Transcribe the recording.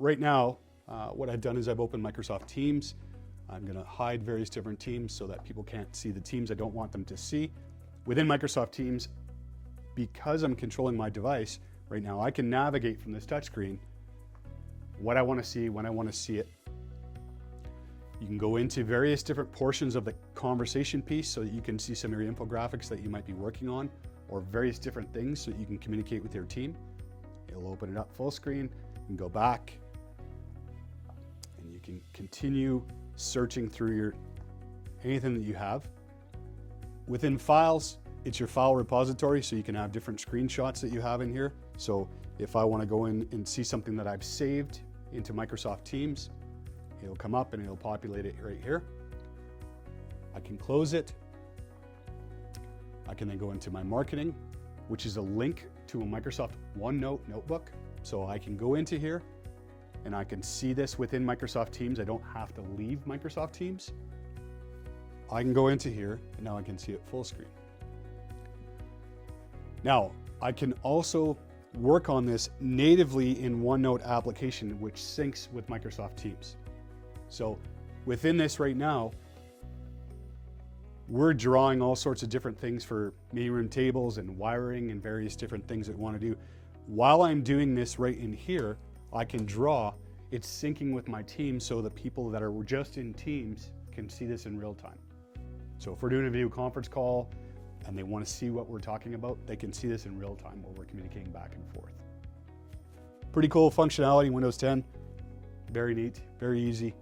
right now, what I've done is I've opened Microsoft Teams. I'm going to hide various different teams so that people can't see the teams I don't want them to see. Within Microsoft Teams, because I'm controlling my device right now, I can navigate from this touchscreen what I want to see, when I want to see it. You can go into various different portions of the conversation piece so that you can see some of your infographics that you might be working on, or various different things so that you can communicate with your team. It'll open it up full screen. You can go back and you can continue searching through anything that you have. Within files, it's your file repository, so you can have different screenshots that you have in here. So if I want to go in and see something that I've saved into Microsoft Teams, it'll come up and it'll populate it right here. I can close it. I can then go into my marketing, which is a link to a Microsoft OneNote notebook. So I can go into here and I can see this within Microsoft Teams. I don't have to leave Microsoft Teams. I can go into here and now I can see it full screen. Now, I can also work on this natively in OneNote application, which syncs with Microsoft Teams. So within this right now, we're drawing all sorts of different things for meeting room tables and wiring and various different things that we want to do. While I'm doing this right in here, I can draw. It's syncing with my team so the people that are just in Teams can see this in real time. So if we're doing a video conference call and they want to see what we're talking about, they can see this in real time while we're communicating back and forth. Pretty cool functionality in Windows 10. Very neat, very easy.